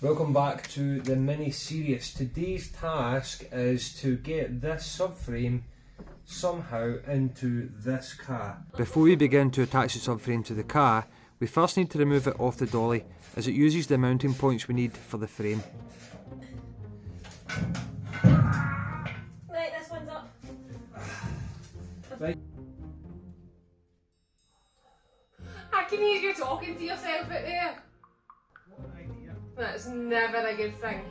Welcome back to the mini series. Today's task is to get this subframe somehow into this car. Before we begin to attach the subframe to the car, we first need to remove it off the dolly as it uses the mounting points we need for the frame. Right, this one's up. Right. I can hear you talking to yourself out there. That's never a good thing.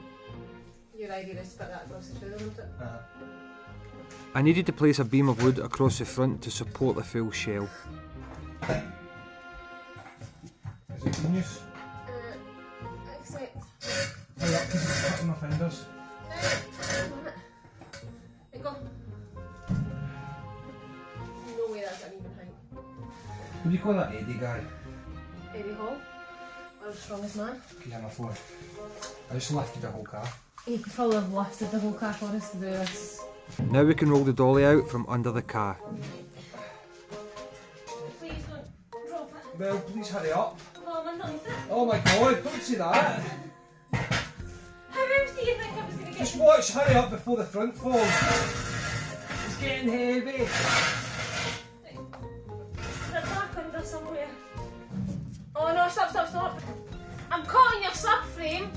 Your idea is to put that across the shoulder, isn't it? I needed to place a beam of wood across the front to support the full shell. Is it genius? Except... Hurry up, because it's cutting my fingers. There you go. No way that's an even height. What do you call that Eddie guy? Eddie Hall? World's strongest man. Okay, I'm a phone. I just lifted the whole car. He could probably have lifted the whole car for us to do this. Now we can roll the dolly out from under the car. Please don't drop it. Well, please hurry up. Oh, I'm underneath it. Oh my god, don't say that. How else do you think I was going to get Just watch, hurry up before the front falls. It's getting heavy. Put it back under somewhere. Oh no, stop. I'm cutting your subframe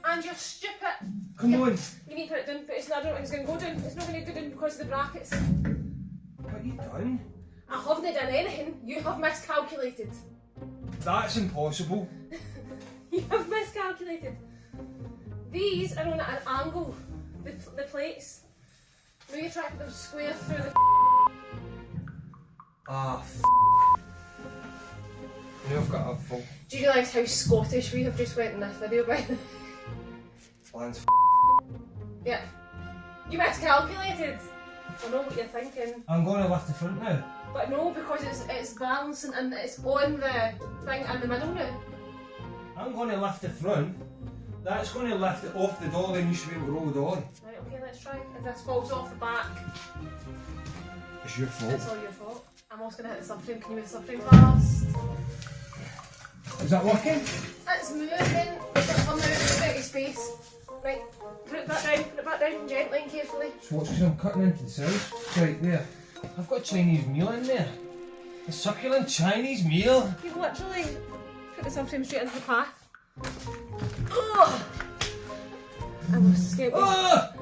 and you're stupid. Come on. You need to put it down, but I don't think it's going to go down. It's not going to go down because of the brackets. What have you done? I haven't done anything. You have miscalculated. That's impossible. You have miscalculated. These are on at an angle. The plates. Now you're trying to put them square through the Ah, now I've got a full Do you realise how Scottish we have just went in this video by the plans. Yeah. You miscalculated. I know what you're thinking. I'm going to lift the front now. But no, because it's balancing and it's on the thing in the middle now. I'm going to lift the front. That's going to lift it off the dolly and you should be able to roll the dolly. Right, okay, let's try. If this falls off the back, It's your fault. it's all your fault. I'm also going to hit the subframe. Can you move the subframe fast? Is that working? It's moving. I'm out of bit of space. Right, put it back down gently and carefully. So watch, because I'm cutting into the cells. Right there. I've got Chinese meal in there. A succulent Chinese meal. You've literally put the subframe straight into the path. Oh! I was scared. Ah!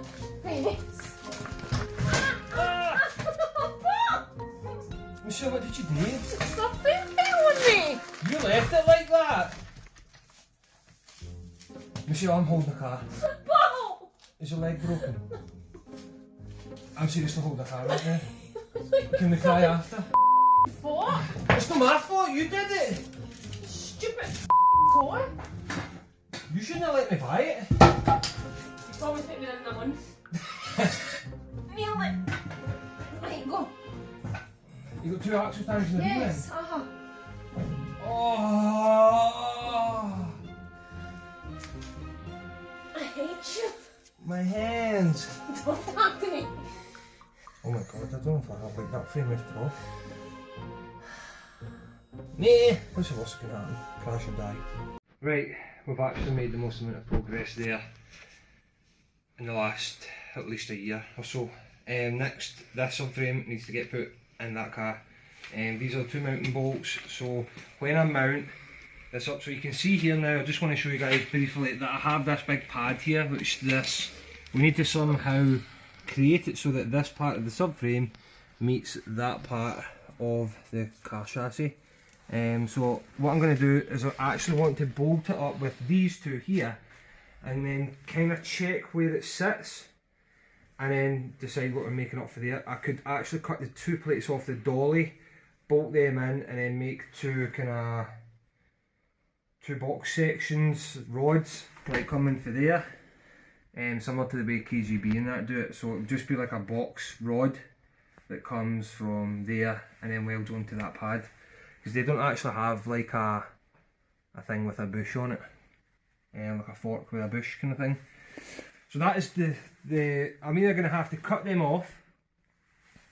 Michelle, what did you do? Subframe fell on me! You left it like that! Michelle, I'm holding the car. Whoa! Is your leg broken? I'm seriously holding the car right now. Can we cry after? What? It's not my fault, you did it! Stupid toy. You shouldn't have let me buy it. You promised me within a month. Nailed it. Right, go. You got 2 axle times in the wheel Yes, then? Oh! I hate you. My hands! Don't talk to me. Oh my god, I don't know if I have like that frame after all. Nah, what's the worst that can happen? Crash and die. Right, we've actually made the most amount of progress there in the last at least a year or so. Next, this subframe needs to get put in that car. These are the 2 mounting bolts, so when I mount this up, so you can see here now, I just want to show you guys briefly that I have this big pad here, which we need to somehow create it so that this part of the subframe meets that part of the car chassis. So what I'm going to do is I actually want to bolt it up with these 2 here and then kind of check where it sits and then decide what we're making up for there. I could actually cut the 2 plates off the dolly, bolt them in and then make 2 kind of 2 box sections, rods, like coming for there. Similar to the way KGB and that do it, so it would just be like a box rod that comes from there and then welds onto that pad, because they don't actually have like a thing with a bush on it, like a fork with a bush kind of thing. So that is I'm either going to have to cut them off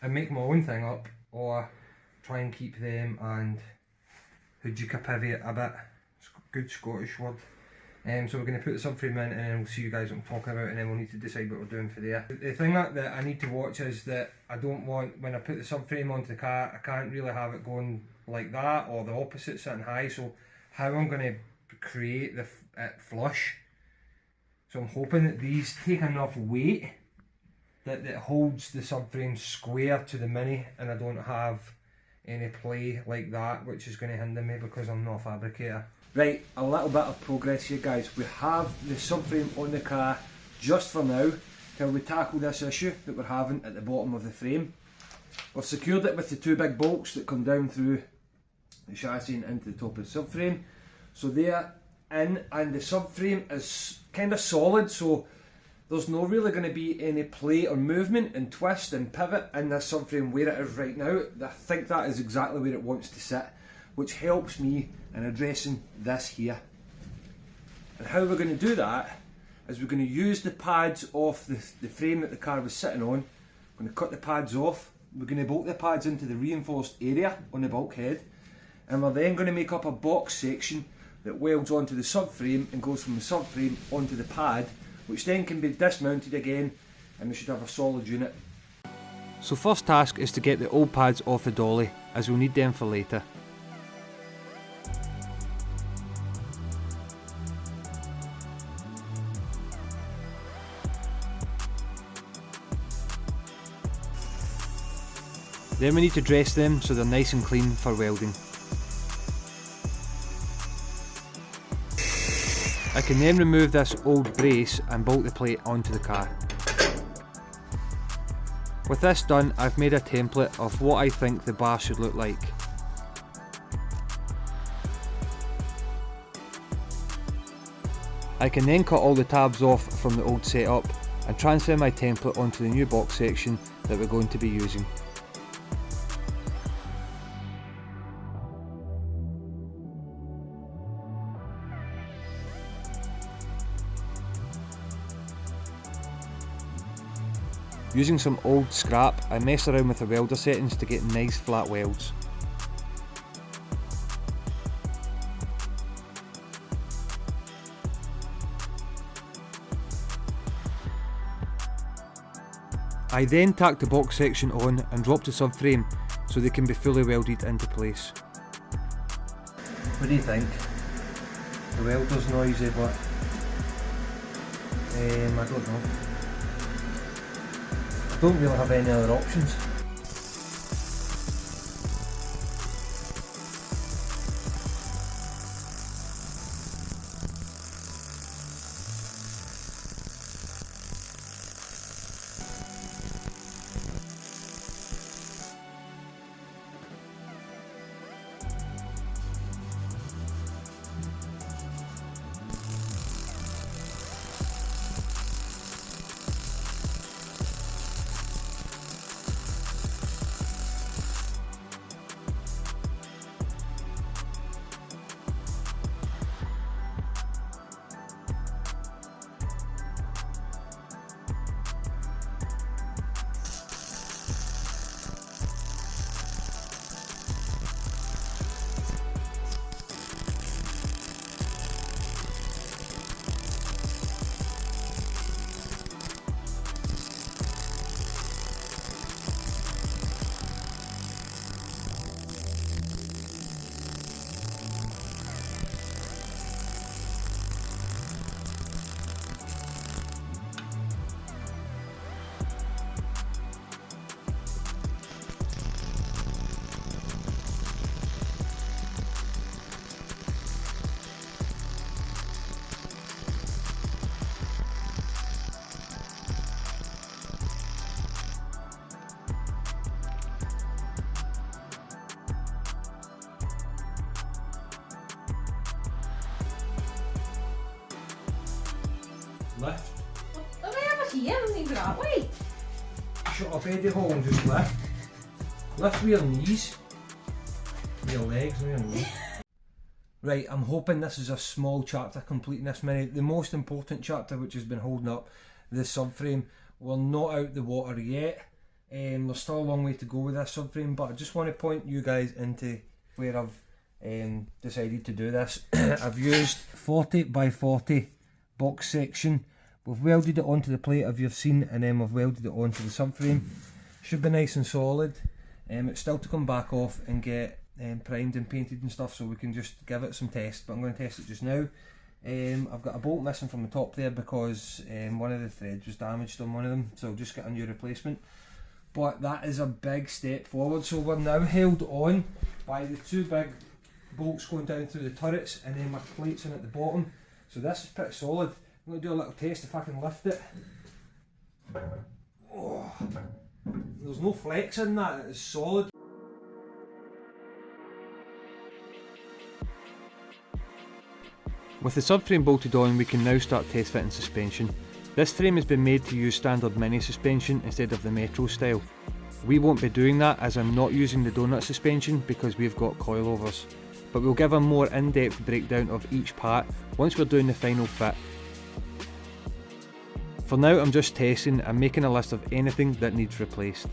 and make my own thing up, or try and keep them and hujika pivot a bit, good Scottish word, So we're going to put the subframe in and then we'll see you guys what I'm talking about, and then we'll need to decide what we're doing for there. The thing that I need to watch is that I don't want, when I put the subframe onto the car, I can't really have it going like that or the opposite sitting high. So how I'm going to create it flush. So I'm hoping that these take enough weight that it holds the subframe square to the Mini, and I don't have any play like that, which is going to hinder me because I'm not a fabricator. Right, a little bit of progress here, guys. We have the subframe on the car just for now till we tackle this issue that we're having at the bottom of the frame. We've secured it with the 2 big bolts that come down through the chassis and into the top of the subframe. So they're in, and the subframe is kind of solid, so there's not really going to be any play or movement and twist and pivot in this subframe where it is right now. I think that is exactly where it wants to sit, which helps me in addressing this here. And how we're going to do that is we're going to use the pads off the frame that the car was sitting on. We're going to cut the pads off, we're going to bolt the pads into the reinforced area on the bulkhead, and we're then going to make up a box section that welds onto the subframe and goes from the subframe onto the pad, which then can be dismounted again, and we should have a solid unit. So first task is to get the old pads off the dolly, as we'll need them for later. Then we need to dress them so they're nice and clean for welding. I can then remove this old brace and bolt the plate onto the car. With this done, I've made a template of what I think the bar should look like. I can then cut all the tabs off from the old setup and transfer my template onto the new box section that we're going to be using. Using some old scrap, I messed around with the welder settings to get nice flat welds. I then tacked the box section on and dropped the subframe so they can be fully welded into place. What do you think? The welder's noisy, but I don't know. I don't really have any other options. Lift. Am I ever here? I don't even that way. Shut up, Eddie Hall, and just lift. Lift with your knees. Your legs, not your knees. Right, I'm hoping this is a small chapter completing this Mini. The most important chapter, which has been holding up the subframe. We're not out the water yet. There's still a long way to go with this subframe, but I just want to point you guys into where I've decided to do this. I've used 40 by 40 box section. We've welded it onto the plate, as you've seen, and then we've welded it onto the subframe. Should be nice and solid. It's still to come back off and get primed and painted and stuff, so we can just give it some tests, but I'm going to test it just now. I've got a bolt missing from the top there because one of the threads was damaged on one of them, so I'll just get a new replacement. But that is a big step forward, so we're now held on by the two big bolts going down through the turrets and then my plates in at the bottom, so this is pretty solid. I'm going to do a little test if I can lift it. Oh, there's no flex in that, it is solid. With the subframe bolted on, we can now start test fitting suspension. This frame has been made to use standard mini suspension instead of the Metro style. We won't be doing that as I'm not using the donut suspension because we've got coilovers. But we'll give a more in-depth breakdown of each part once we're doing the final fit. For now I'm just testing and making a list of anything that needs replaced.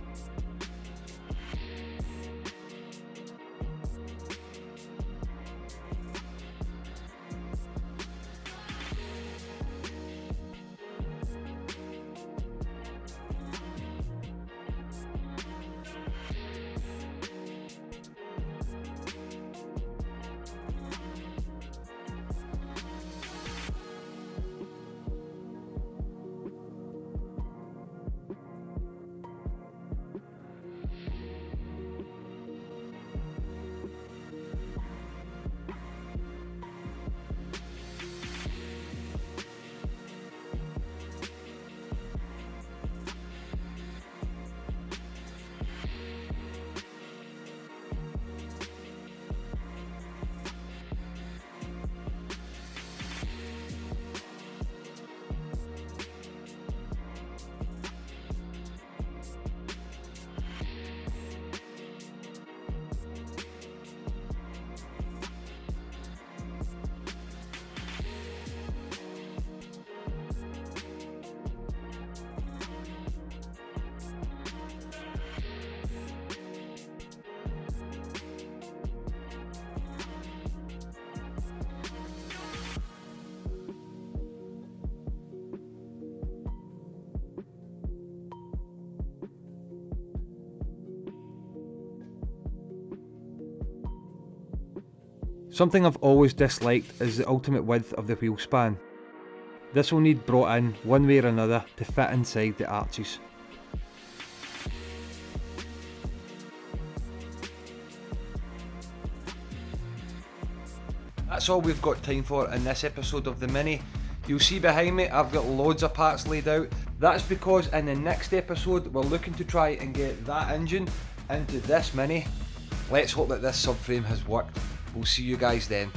Something I've always disliked is the ultimate width of the wheel span. This will need brought in one way or another to fit inside the arches. That's all we've got time for in this episode of the Mini. You'll see behind me I've got loads of parts laid out. That's because in the next episode we're looking to try and get that engine into this Mini. Let's hope that this subframe has worked. We'll see you guys then.